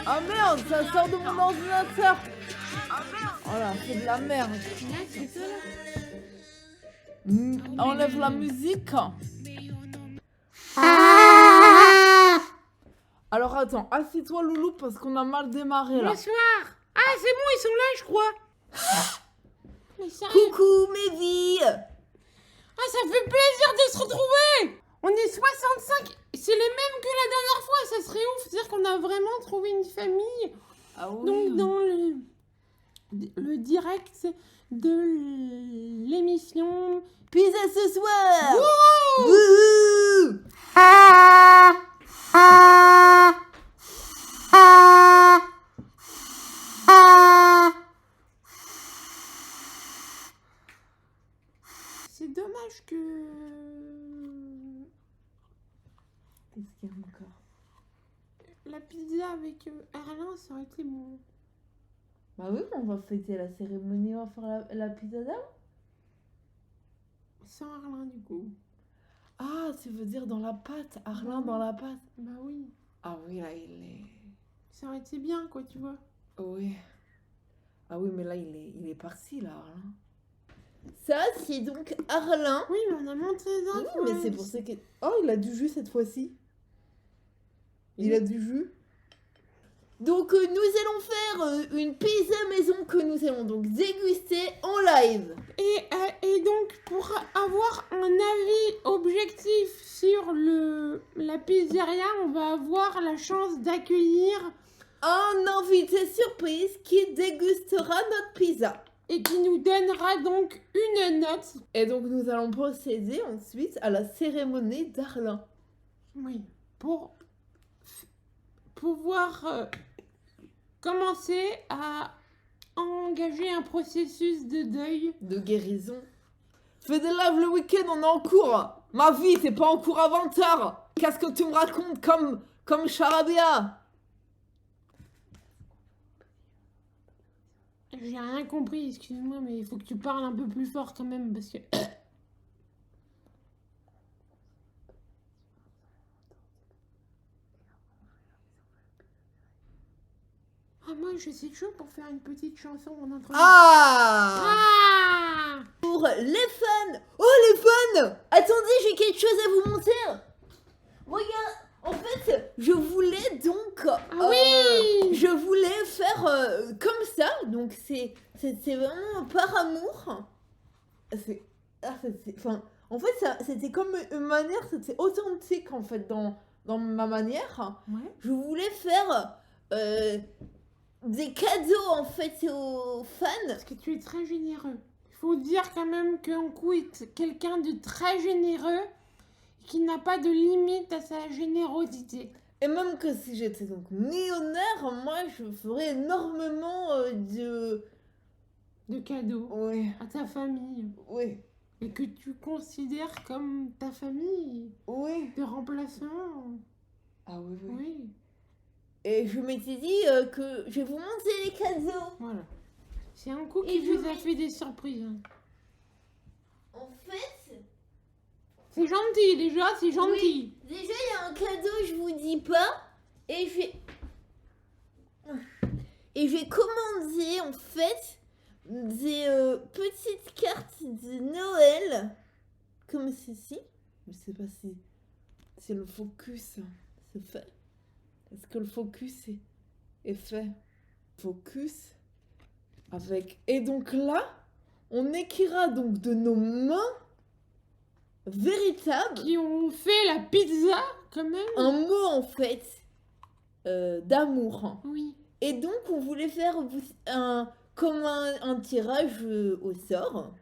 Ah merde, ça sort de mon ordinateur. Oh là, c'est de la merde. Ouais, c'est ça là. Enlève la musique. Alors attends, assieds-toi Loulou parce qu'on a mal démarré là. Bonsoir. Ah, c'est bon, ils sont là, je crois. Mais sérieux. Coucou mes vies. Ah, ça fait plaisir de se retrouver. On est 65. C'est les mêmes que la dernière fois. Ça serait ouf. C'est-à-dire qu'on a vraiment trouvé une famille. Ah oui. Donc, dans le direct de l'émission. Pizza ce soir. Wouhou. Wouhou. C'est dommage que... Qu'est-ce qu'il y a encore? La pizza avec Erlin, ça aurait été bon. Bah oui, on va fêter la cérémonie, on va faire la pizza d'âme. Sans Erlin, du coup. Ah, tu veux dire dans la pâte, Arlin dans la pâte. Bah oui. Ah oui, là il est... Ça aurait été bien, quoi, tu vois. Oui. Ah oui, mais là il est parti là, Arlin. Ça, c'est donc Arlin. Oui, mais on a monté les Oui, infos. mais c'est pour ça que... Oh, il a du jus cette fois-ci. Il a du jus. Donc, nous allons faire une pizza maison que nous allons donc déguster en live. Et donc, pour avoir un avis objectif sur la pizzeria, on va avoir la chance d'accueillir Un invité surprise qui dégustera notre pizza. et qui nous donnera donc une note. Et donc, nous allons procéder ensuite à la cérémonie d'Arlin. Oui, pour pouvoir commencer à engager un processus de deuil. De guérison. Fais des lives le week-end, on est en cours. Ma vie, c'est pas en cours à 20h. Qu'est-ce que tu me racontes comme charabia? J'ai rien compris, excuse-moi, mais il faut que tu parles un peu plus fort quand même, parce que... Ah, moi, je suis chaud pour faire une petite chanson en introduction. Ah! Ah! Pour les fans. Oh, les fans! Attendez, j'ai quelque chose à vous montrer. Regarde, en fait, je voulais donc... Ah oui! Je voulais faire comme ça. Donc, c'est vraiment par amour. Enfin, en fait, c'était comme une manière... C'était authentique, en fait, dans ma manière. Ouais. Je voulais faire... des cadeaux en fait aux fans. Parce que tu es très généreux. Il faut dire quand même qu'Ankou est quelqu'un de très généreux qui n'a pas de limite à sa générosité. Et même que si j'étais donc millionnaire, moi je ferais énormément De cadeaux Ouais, à ta famille. ouais, Et que tu considères comme ta famille ouais. de remplaçant. Ah oui, oui. Oui. Et je m'étais dit que je vais vous montrer les cadeaux. Voilà. C'est Ankou Et qui je vous a fait des surprises. En fait, C'est gentil, déjà, c'est gentil. déjà il y a un cadeau, je vous dis pas. Et je vais commander en fait des petites cartes de Noël comme ceci. Je sais pas si le focus c'est fait. Est-ce que le focus est fait? Focus avec... Et donc là, on écrira donc de nos mains véritables Qui ont fait la pizza, quand même. un mot en fait d'amour. Oui. Et donc on voulait faire comme un tirage au sort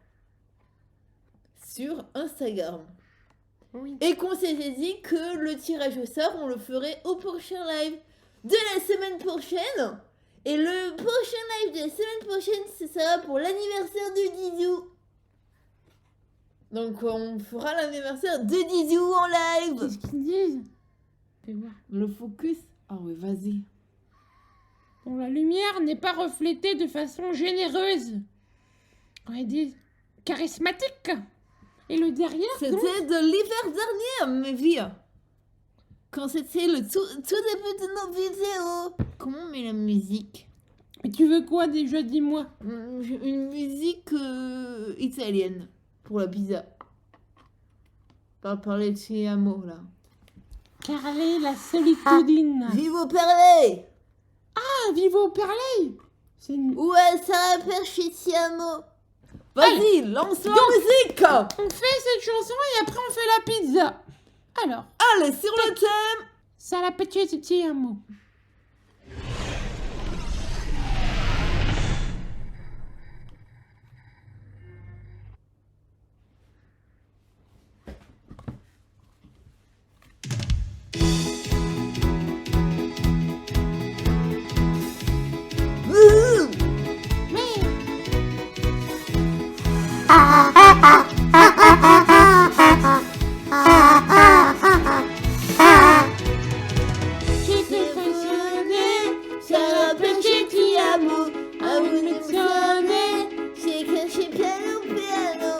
sur Instagram. Oui. Et qu'on s'était dit que le tirage au sort, on le ferait au prochain live de la semaine prochaine. Et le prochain live de la semaine prochaine, ce sera pour l'anniversaire de Didou. Donc on fera l'anniversaire de Didou en live. Qu'est-ce qu'ils disent? Fais voir. Le focus? Ah oui, vas-y. Bon, la lumière n'est pas reflétée de façon généreuse. Ils disent charismatique. Et le derrière, C'était donc, de l'hiver dernier, mes vies. Quand c'était le tout début de nos vidéos. Comment mes met la musique? Mais tu veux quoi déjà, dis-moi? Une musique italienne pour la pizza. Pas parler de chez Amo là. Carlet la solitudine. Vivo Perlé! Ah, Vivo Perlé. C'est une... Ouais, ça rappelle chez Tiamo. Vas-y, lance la musique! On fait cette chanson et après on fait la pizza. Alors, Allez, sur le thème! ça la petite ti amo. Wouhou! Mais j'étais passionnée, Ça rappelle chez Tiamo. À vous de sonner, c'est caché piano piano.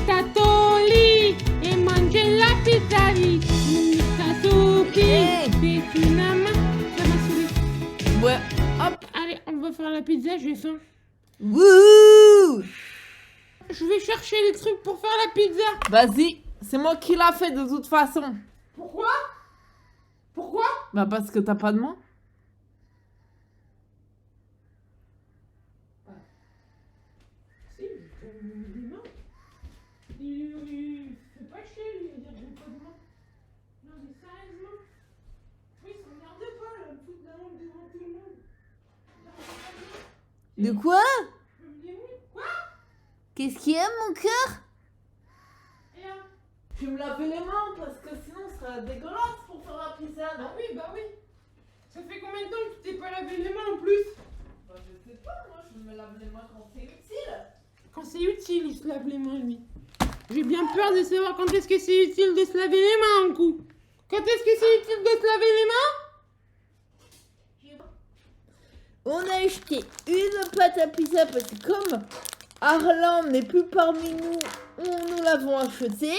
Paquetatoli et manger la pizza vite. Soupi, Hey. c'est une âme. Ça m'a saoulé. Ouais, hop. Allez, on va faire la pizza, j'ai faim. Wouhou! Je vais chercher les trucs pour faire la pizza. Vas-y, c'est moi qui l'a fait de toute façon. Pourquoi? Pourquoi? Bah parce que t'as pas de main. Si, des mains. Il fait pas chier, lui, à dire j'ai pas de mains. Non, mais sérieusement. Oui, il s'emmerde pas, là, me foutre la honte devant tout le monde. De quoi? Je me débrouille. Quoi? Qu'est-ce qu'il y a, mon cœur? Et là? Je vais me laver les mains parce que sinon ce serait dégueulasse pour faire la pizza, non? Ah oui, bah oui. Ça fait combien de temps que tu t'es pas lavé les mains en plus? Bah je sais pas, moi je me lave les mains quand c'est utile. Quand c'est utile, il se lave les mains, lui. J'ai bien peur de savoir quand est-ce que c'est utile de se laver les mains, un coup. Quand est-ce que c'est utile de se laver les mains? On a acheté une pâte à pizza parce que comme Arlan n'est plus parmi nous, nous l'avons acheté.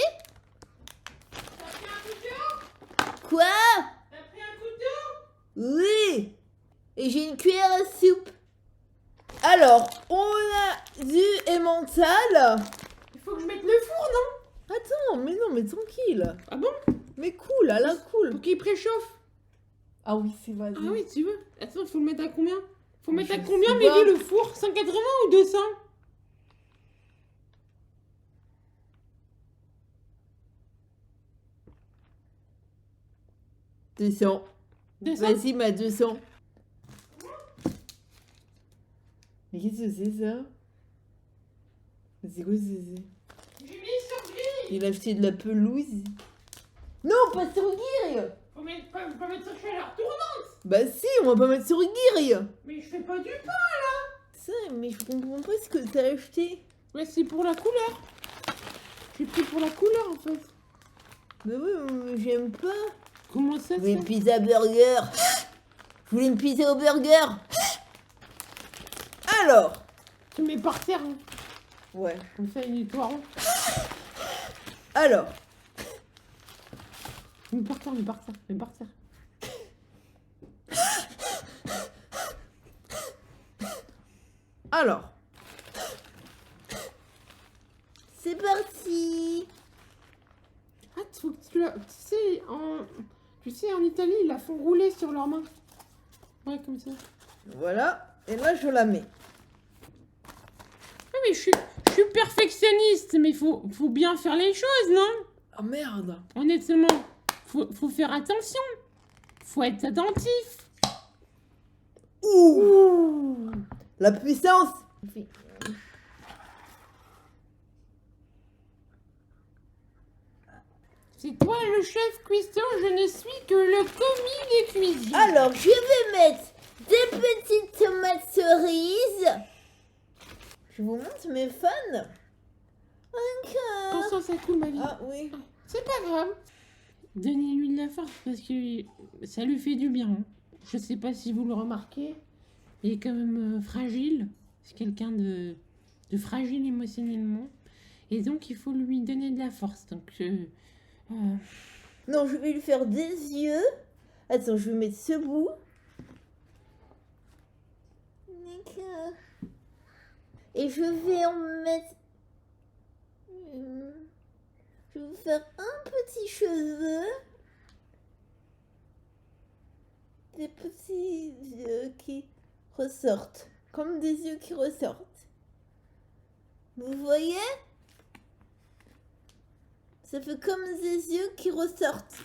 T'as pris un couteau? Quoi? T'as pris un couteau? Oui. Et j'ai une cuillère à soupe. Alors, on a du emmental. Il faut que je mette le four, non? Attends, mais non, mais tranquille. Ah bon? Mais cool, à la cool. Pour qu'il préchauffe. Ah oui, c'est vas-y. Ah oui, tu veux. Attends, faut le mettre à combien? Faut mettre à Je combien, sais Mehdi, pas. le four? 180 ou 200? Descends. 200? Vas-y, ma 200. Mais qu'est-ce que c'est ça? C'est quoi ça? J'ai mis sur grille. Il a acheté de la pelouse. Non, pas sur grille. Faut mettre sur chaleur tournante. Bah si, on va pas mettre sur grille. Mais je fais pas du pain. Ça, mais je comprends pas ce que t'as acheté. Ouais, c'est pour la couleur. J'ai pris pour la couleur, en fait. Mais oui, mais j'aime pas. Comment ça Je se voulais une fait? pizza burger. Je voulais une pizza au burger. Alors. Tu mets par terre, hein. Ouais. Comme ça, il est tout rond. Alors. Mets par terre, mets par terre, mets par terre. Alors. C'est parti. Ah, faut que tu sais, en Italie, ils la font rouler sur leurs mains. Ouais, comme ça. Voilà. Et là, je la mets. Ah, mais je suis perfectionniste, mais faut bien faire les choses, non? Oh merde. Honnêtement, faut faire attention. Faut être attentif. Ouh. La puissance. C'est toi le chef cuistot, je ne suis que le commis des cuisines. Alors, je vais mettre des petites tomates cerises. Je vous montre mes fans. Encore. Attention, ça coule ma vie. Ah oui. C'est pas grave. Donnez-lui de la force parce que ça lui fait du bien. Hein. Je sais pas si vous le remarquez. Il est quand même fragile. C'est quelqu'un de fragile émotionnellement. Et donc, il faut lui donner de la force. Donc, Non, je vais lui faire des yeux. Attends, je vais mettre ce bout. D'accord. Et je vais en mettre... Je vais faire un petit cheveu. Des petits yeux qui ressortent. Comme des yeux qui ressortent. Vous voyez? Ça fait comme des yeux qui ressortent.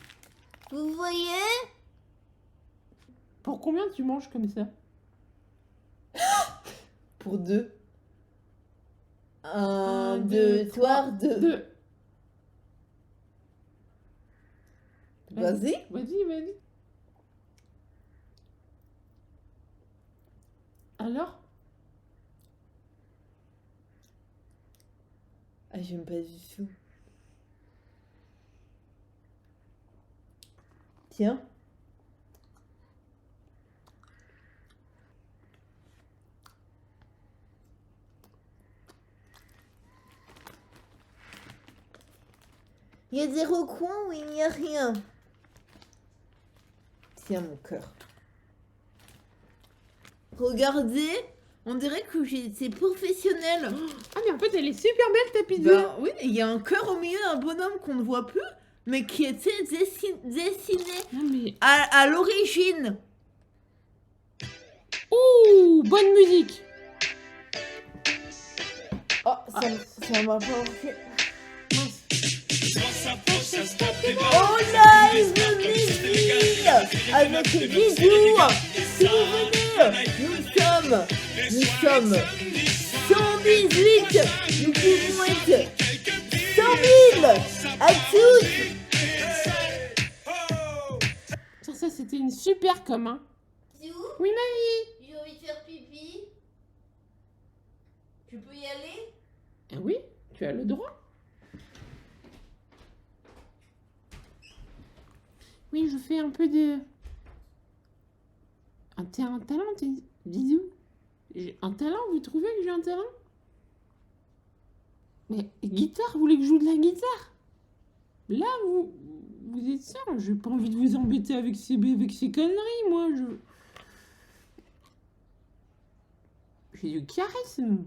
Vous voyez? pour combien tu manges comme ça? Pour 2. 1, 2, 3, 2. 2. Vas-y. Vas-y. Alors? Ah, j'aime pas du tout. Tiens. Il y a des recoins où il n'y a rien. Tiens, mon cœur. Regardez, on dirait que j'ai été professionnelle. Ah, mais en fait, elle est super belle ta pizza. Ben oui, il y a un cœur au milieu d'un bonhomme qu'on ne voit plus, mais qui était dessiné Non, mais... à l'origine. Ouh, bonne musique. Oh, ça m'a pas marqué. Oh, live musique avec Bisou. Si vous venez, nous sommes 118. Nous pouvons être 100 000 à tous. Ça c'était une super com, hein. Bisou, Oui, ma vie. j'ai envie de faire pipi. Tu peux y aller? Ah oui, tu as le droit. Oui, je fais un peu de... Un talent, bisous. Un talent, vous trouvez que j'ai un talent? Mais guitare, vous voulez que je joue de la guitare? Là, vous êtes ça, j'ai pas envie de vous embêter avec ces conneries, moi, j'ai du charisme.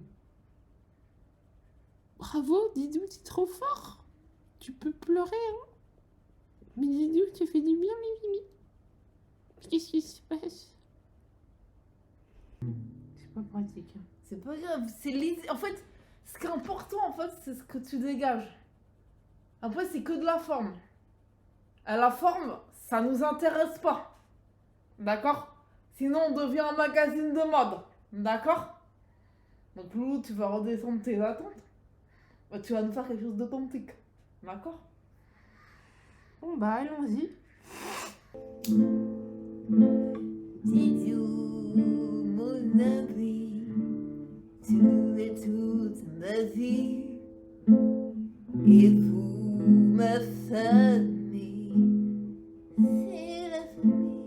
Bravo, Didou, t'es trop fort. Tu peux pleurer, hein. Mais Didou, tu fais du bien, Mimi. Qu'est-ce qui se passe? C'est pas pratique. C'est pas grave, c'est l'idée. En fait, ce qui est important, en fait, c'est ce que tu dégages. Après, c'est que de la forme. À la forme, ça nous intéresse pas. D'accord? Sinon, on devient un magazine de mode. D'accord? Donc, Loulou, tu vas redescendre tes attentes. Bah, tu vas nous faire quelque chose d'authentique. D'accord? Bon, bah, allons-y. Didou, mon ami, tu es toute ma vie. Et vous, ma famille, c'est la famille.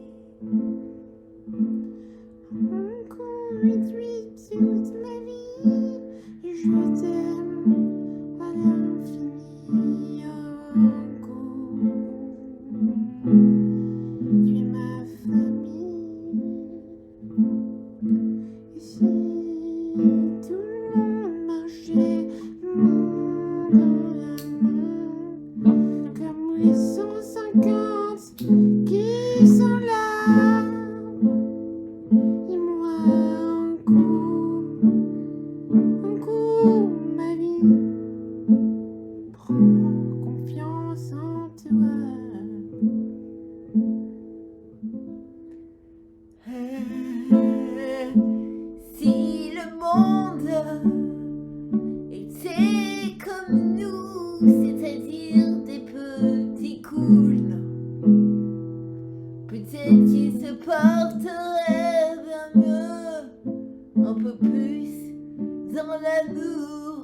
Encore réduite toute ma vie, je t'aime à l'infini encore. Tu es ma famille. Et si tout le monde marchait main dans la main, comme les 150 qui sont là. Et moi un coup, ma vie, prends confiance en toi. Si le monde était comme nous, c'est-à-dire des petits clowns, peut-être qu'ils se porteraient bien mieux, un peu plus dans l'amour.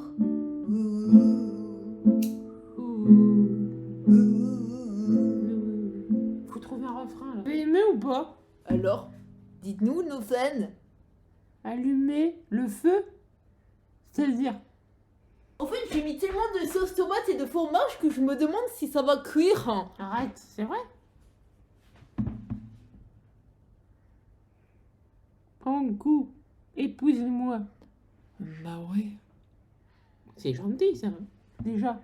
Faut trouver un refrain là. Vous avez aimé ou pas? Alors, dites-nous, nos fans. Allumer le feu? C'est-à-dire? En fait, j'ai mis tellement de sauce tomate et de fromage que je me demande si ça va cuire. Arrête, c'est vrai? Prends le coup, épouse-moi. Bah ouais. C'est gentil, ça, déjà.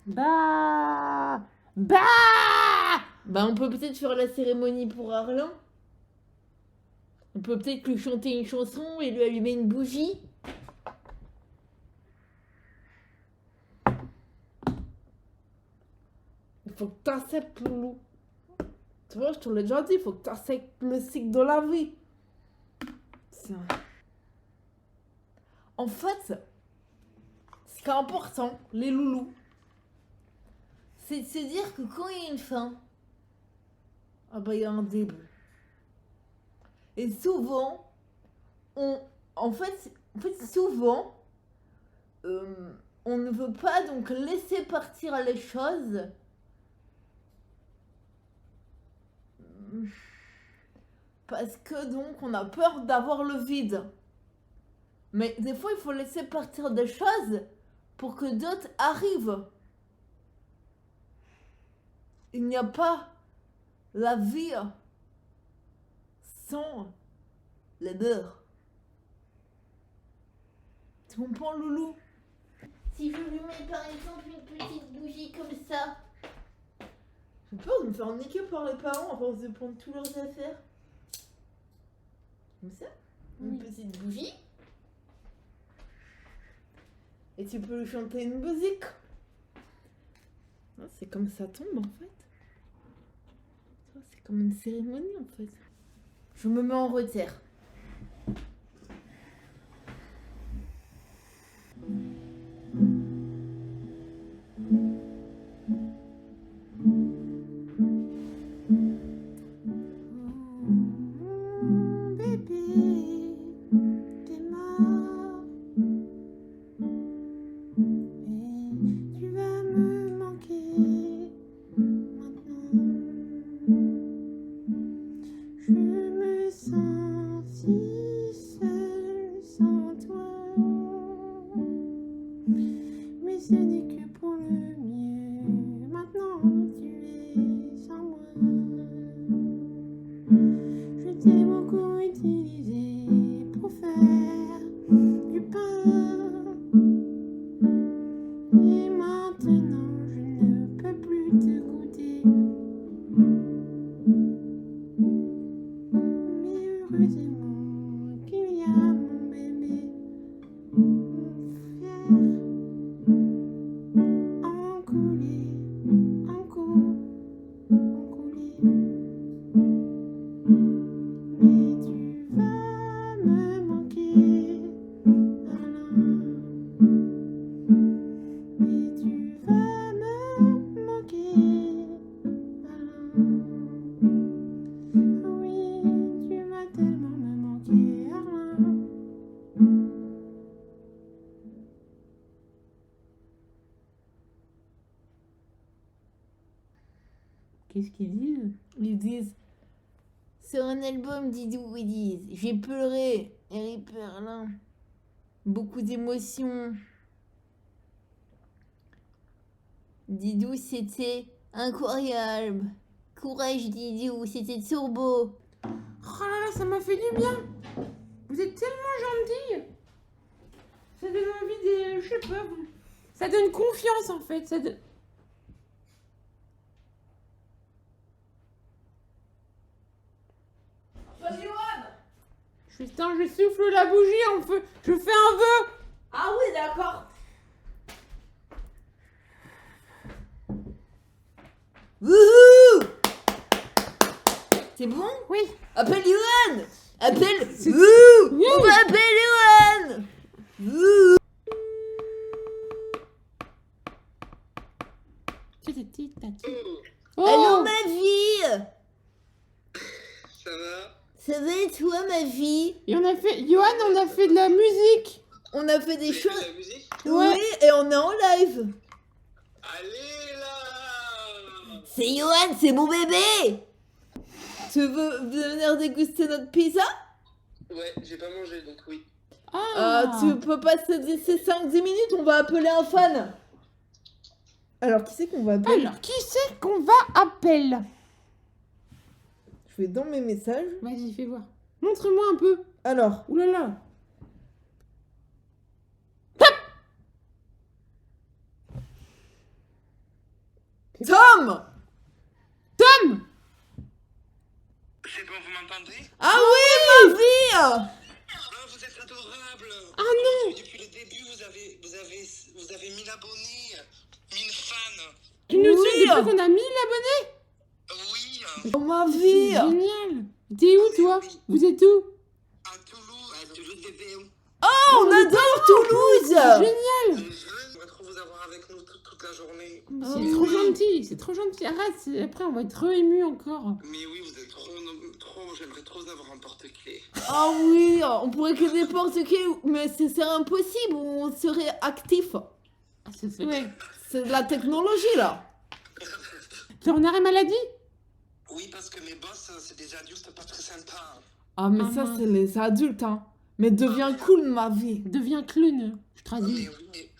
Bah, Bah on peut peut-être faire la cérémonie pour Arlan. On peut peut-être lui chanter une chanson et lui allumer une bougie. Il faut que t'acceptes, Loulou. Tu vois, je te l'ai déjà dit, il faut que t'acceptes le cycle de la vie. Tiens. En fait, ce qui est important, les loulous, c'est de se dire que quand il y a une fin, ah bah il y a un début. Et souvent, en fait souvent, on ne veut pas donc laisser partir les choses. Parce que donc on a peur d'avoir le vide. Mais des fois il faut laisser partir des choses pour que d'autres arrivent. Il n'y a pas la vie sans le beurre. Tu comprends, Loulou? Si je lui mets par exemple une petite bougie comme ça. J'ai peur de me faire niquer par les parents à force de prendre tous leurs affaires. Comme ça, une petite bougie. Et tu peux lui chanter une musique. C'est comme ça tombe en fait. C'est comme une cérémonie en fait. Je me mets en retard. Ce n'est que pour le mieux. Maintenant, tu es sans moi. Je t'ai beaucoup utilisé pour faire du pain. Et maintenant, je ne peux plus te goûter. Mais heureusement qu'il y a mon bébé, mon frère. Qu'est-ce qu'ils disent? Ils disent, sur un album Didou, ils disent, j'ai pleuré, Harry Perlin, beaucoup d'émotions. Didou, c'était incroyable. Courage Didou, c'était turbo. Oh là là, ça m'a fait du bien. Vous êtes tellement gentille. Ça donne envie de... Je sais pas. Ça donne confiance en fait. Ça donne... Putain, je souffle la bougie en feu. Je fais un vœu. Ah oui, d'accord. Wouhou! C'est bon? Oui. Appelle Yohan! Appelle! C'est- Wouh! Oui. On va appeler Yohan! Wouh! Oh. Allô ma vie! Ça va? Ça va et toi ma vie? Et on a fait... Johan, on a fait de la musique. On a fait des Vous avez fait choses. de la musique? Ouais. Oui, et on est en live. Allez là! C'est Yohan, c'est mon bébé! Tu veux venir déguster notre pizza? Ouais, j'ai pas mangé donc oui. Tu peux passer d'ici 5-10 minutes, on va appeler un fan. Alors, qui c'est qu'on va appeler? Alors, qui c'est qu'on va appeler? Je vais dans mes messages. Vas-y, fais voir. Montre-moi un peu. Alors, Ouh là là. Tom! Tom! C'est bon, vous m'entendez? Ah oui, ma vie! Oh, vous êtes adorable. Ah non! Depuis le début, vous avez 1000 abonnés, 1000 fans. Tu nous Oui. dis depuis qu'on a 1000 abonnés? Oui, Oh, ma C'est vie! génial. T'es où, toi? Vous êtes où? à Toulouse bébé. Oh, on adore Toulouse! Génial! J'aimerais trop vous avoir avec nous toute la journée. C'est oui. trop gentil, c'est trop gentil. Arrête, après on va être trop ému encore. Mais oui, vous êtes trop, j'aimerais trop vous avoir un porte-clés. Ah oui, on pourrait que n'importe qui, mais c'est impossible, on serait actif. Ah, ça fait... Ouais. C'est de la technologie, là. T'es en arrêt maladie? Oui, parce que mes boss, c'est des adultes pas très sympas. Ah, mais Ah, ça, mince. c'est les adultes, hein. Mais deviens cool, ma vie. Deviens clown. Je Mais traduis. oui, mais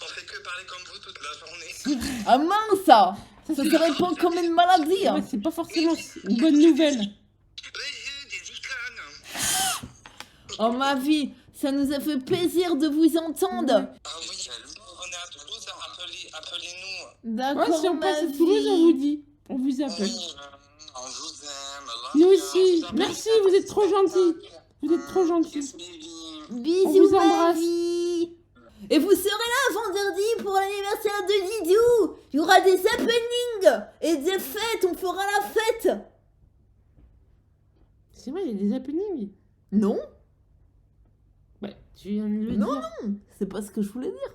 on fait que parler comme vous toute la journée. Ah mince, ça se répand comme une maladie. Ouais, c'est pas forcément une bonne nouvelle. Des icônes. Oh, ma vie, ça nous a fait plaisir de vous entendre. Ah oui, on est à Toulouse, appelez-nous. D'accord, Ouais, si on ma passe à Toulouse, on vous vie. dit. On vous appelle. Oui, on vous aime. Nous aussi. Merci, vous êtes trop gentils. Vous êtes trop gentils. On Bisous, vous ma embrasse. vie. Et vous serez là vendredi pour l'anniversaire de Didou. Il y aura des happenings et des fêtes, on fera la fête. C'est vrai, il y a des happenings. Non, Ouais, tu viens de le Non, dire. c'est pas ce que je voulais dire.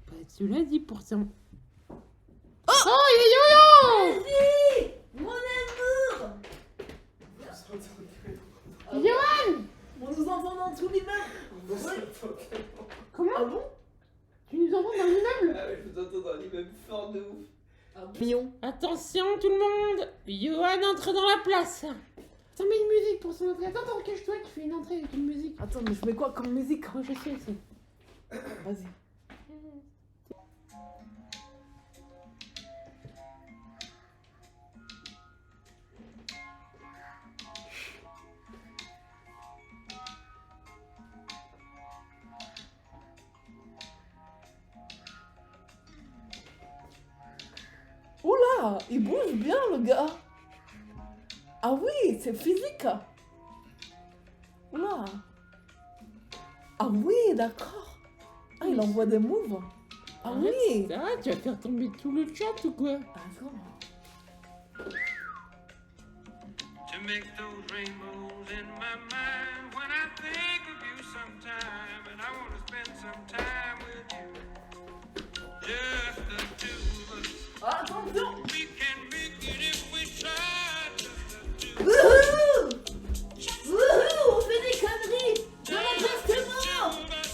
Bah, tu l'as dit pourtant. Oh, yo yo Vas-y, mon amour. Johan! On nous entend dans tout l'immeuble. Comment? Ah bon? Tu nous entends dans l'immeuble? Ah ouais, je vous entends dans l'immeuble fort de ouf. Ah, Pion. Attention tout le monde! Johan entre dans la place! Attends, mets une musique pour son entrée. Attends, cache-toi qui fait une entrée avec une musique. Attends, mais je mets quoi comme musique? Oh, je sais, c'est... Vas-y. Oula, il bouge bien le gars. Ah oui, c'est physique. Oula. Ah oui, d'accord. Ah, il envoie des moves. Ah oui. Ah, tu vas faire tomber tout le chat ou quoi? Attends. To make those rainbows in my mind when I think of you sometime, and I want to spend some time with you. Just the two of us. Attention. We can make it if we try. Just the two. Wouhou. Wouhou, on fait des conneries dans l'appartement. of us.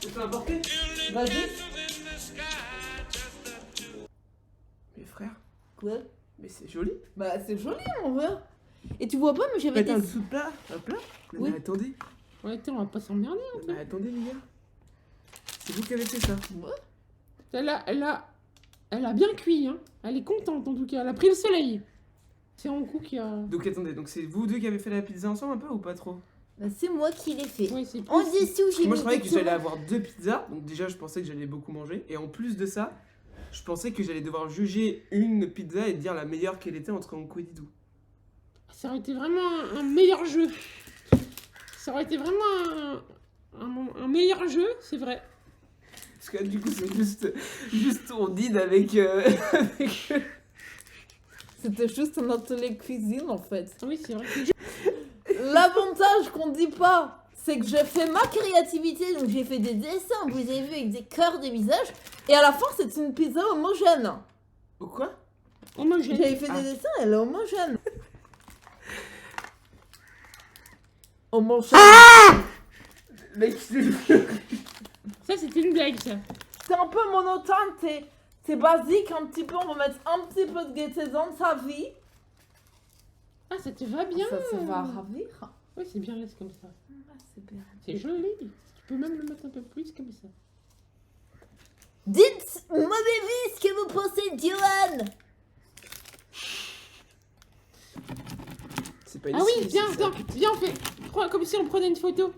Je peux importer? Till Vas-y. in the sky. Just the two. Mais frère, Quoi? mais c'est joli. Bah c'est joli en vrai. Et tu vois pas, mais j'avais Attends, des... dessous de plat, hop là. Oui. Mais attendez, Ouais, attends, on va pas s'emmerder. mais attendez les gars. C'est vous qui avez fait ça. Ouais. Elle a bien cuit, hein. Elle est contente en tout cas. Elle a pris le soleil. C'est en coup qui a... Donc attendez, donc c'est vous deux qui avez fait la pizza ensemble un peu ou pas trop? Bah, c'est moi qui l'ai fait. Ouais, c'est plus... En dessous, j'ai Moi mis je croyais des que j'allais tomates. avoir 2 pizzas, donc déjà je pensais que j'allais beaucoup manger. Et en plus de ça, je pensais que j'allais devoir juger une pizza et dire la meilleure qu'elle était entre Anko et Didou. Ça aurait été vraiment un meilleur jeu. Ça aurait été vraiment un meilleur jeu, c'est vrai. Parce que du coup c'est juste on dîne avec... avec... C'était juste un atelier cuisine en fait. Oui, c'est vrai. L'avantage qu'on dit pas, c'est que j'ai fait ma créativité, donc j'ai fait des dessins, vous avez vu, avec des cœurs, des visages, et à la fin c'est une pizza homogène. Ou quoi? Homogène. J'avais fait Ah. des dessins, elle est homogène. Homogène. Mec, Ça, c'était une blague, ça. C'est un peu monotone, c'est basique un petit peu, on va mettre un petit peu de gaieté dans sa vie. Ah, ça te va bien. Ça va ravir. Ouais, c'est bien laisse comme ça. Ah, c'est bien. C'est joli. Tu peux même le mettre un peu plus comme ça. Dites-moi, bébé, ce que vous pensez de Johan. C'est pas Ah ici, oui, c'est viens, ça. viens, on fait. Prends comme si on prenait une photo.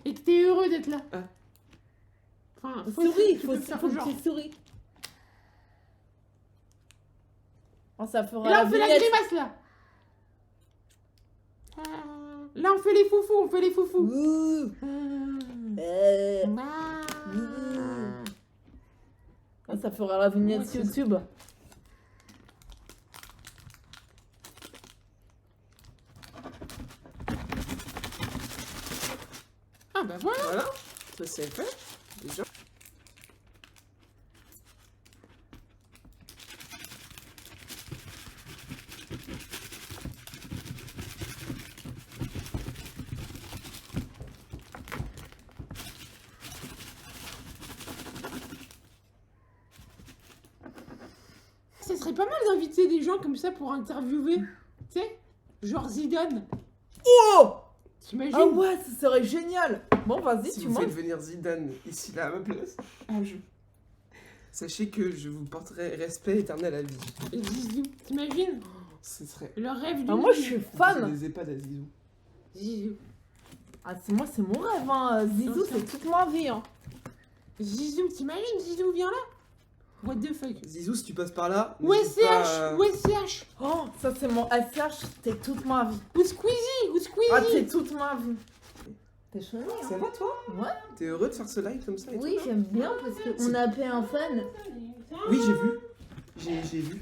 Et que t'es heureux d'être là. Ah. Enfin, Souris, tu faut peux faire que genre. tu souris. Oh, ça fera Et là, la on fait la vignette. grimace là. Là, on fait les foufous, Ouh. Ah, ça fera la vignette Ouais, c'est YouTube. Ah bah voilà. Voilà, ça c'est fait. Déjà. Ça serait pas mal d'inviter des gens comme ça pour interviewer. Tu sais, genre Zidane. Oh. T'imagines? Ah ouais, ça serait génial. Bon, vas-y, Si tu vous montes. faites venir Zidane ici là à ma place, sachez que je vous porterai respect éternel à vie. Et Zizou, t'imagines? Ce serait. Le rêve du Ah, moi, je suis fan. Des EHPAD à Zizou. Zizou. Ah, moi, c'est mon rêve, hein. Zizou, c'est toute ma vie, hein. Zizou, t'imagines? Zizou, viens là. What the fuck? Zizou, si tu passes par là. Ou n'hésite pas à- SCH. Oh, ça, c'est mon SH, t'es toute ma vie. Ou Squeezie. Ah, t'es toute ma vie. T'es chelou, hein. Ça va toi? Ouais. T'es heureux de faire ce live comme ça et Oui, tout, là j'aime bien parce qu'on a appelé un fan. Oui, j'ai vu. J'ai vu.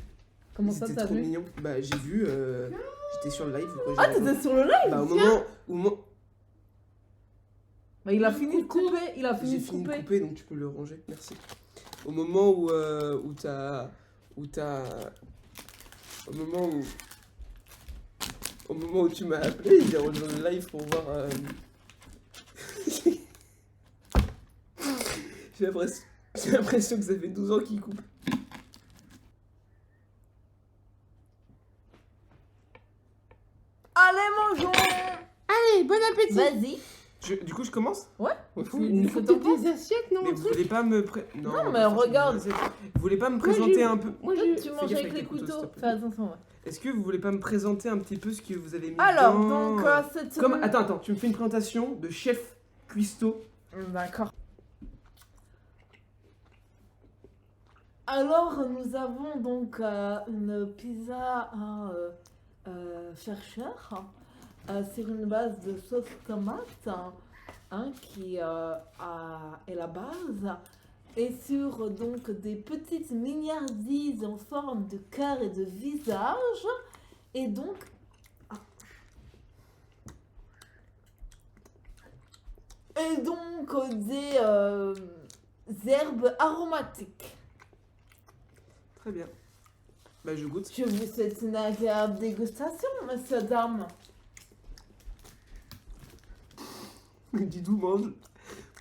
Comment Ils ça, étaient t'as trop vu? mignons. Bah, j'ai vu. J'étais sur le live. Quoi, Ah, t'étais sur le live? Bah, au moment Bah, il a fini de Coucou. couper. Il a fini j'ai de fini de couper. couper, donc tu peux le ranger. Merci. Au moment où t'as. Au moment où tu m'as appelé, il a rejoint le live pour voir. J'ai l'impression que ça fait 12 ans qu'il coupe. Allez, mangeons. Allez, bon appétit. Vas-y. Du coup, je commence? Ouais. Il faut Faut t'en peut-être des assiettes, non? Mais un vous truc. voulez pas me Non, on mais va faire regarde. ça. Vous voulez pas me Moi, présenter j'ai- un peu? Moi, Toi, j'ai... tu Fais manges gaffe avec les couteaux. s'il te plaît. Fais attention, ouais. Est-ce que vous voulez pas me présenter un petit peu ce que vous avez mis Alors, dedans donc, cette Comme... Attends, tu me fais une présentation de chef cuistot. D'accord. Alors, nous avons donc une pizza à faire cher sur une base de sauce tomate qui est la base et sur donc des petites mignardises en forme de cœur et de visage et donc des herbes aromatiques. Très bien. Bah je goûte. Je vous souhaite une agréable dégustation, monsieur, dame. Didou mange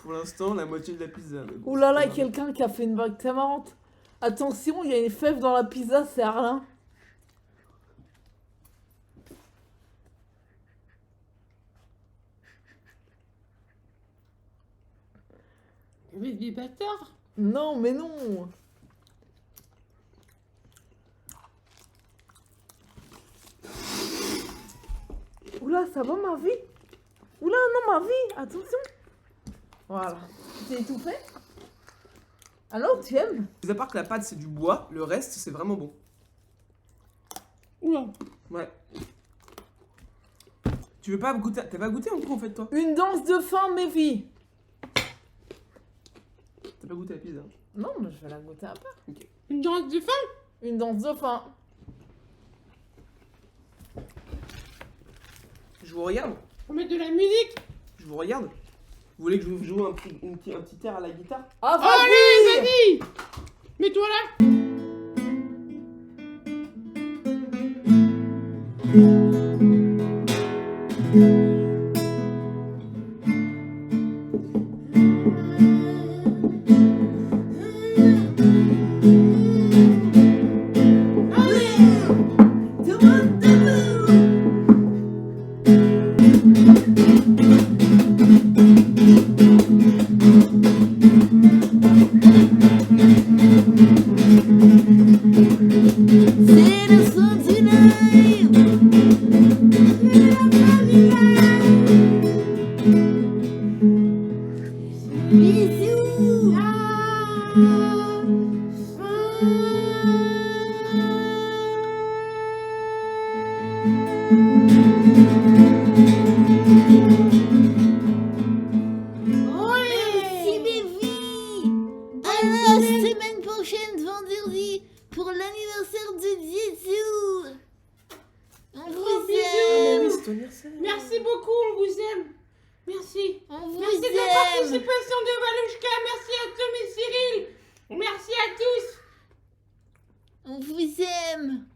pour l'instant la moitié de la pizza. mais bon, Ouh là là, c'est pas grave. quelqu'un qui a fait une blague très marrante. Attention, il y a une fève dans la pizza, c'est Arlin. Mais des bâtards. Non, mais non. Oula, ça va ma vie? Oula, non, ma vie, attention. Voilà. Tu t'es étouffé? Alors, tu aimes? Mis à part que la pâte c'est du bois, le reste c'est vraiment bon. Oula. Ouais. Tu veux pas goûter? T'as pas goûté en fait toi? Une danse de faim, mes filles. T'as pas goûté la pizza? Non, mais je vais la goûter un peu. Une danse de faim. Une danse de faim. Je vous regarde? On met de la musique. Je vous regarde? Vous voulez que je vous joue un petit air à la guitare? Ah, Allez, vas-y! vas-y. Mets-toi là. Tout le monde debout! C'est le son du live. Bisous. Merci Bévi. À la semaine prochaine, vendredi, pour l'anniversaire de Jisoo. On vous bisous. aime. Oui, c'est ton anniversaire. Merci beaucoup, on vous aime. Merci. On vous Merci de la aime. participation de Valouchka. Merci à Tom et Cyril. Merci à tous. On vous aime.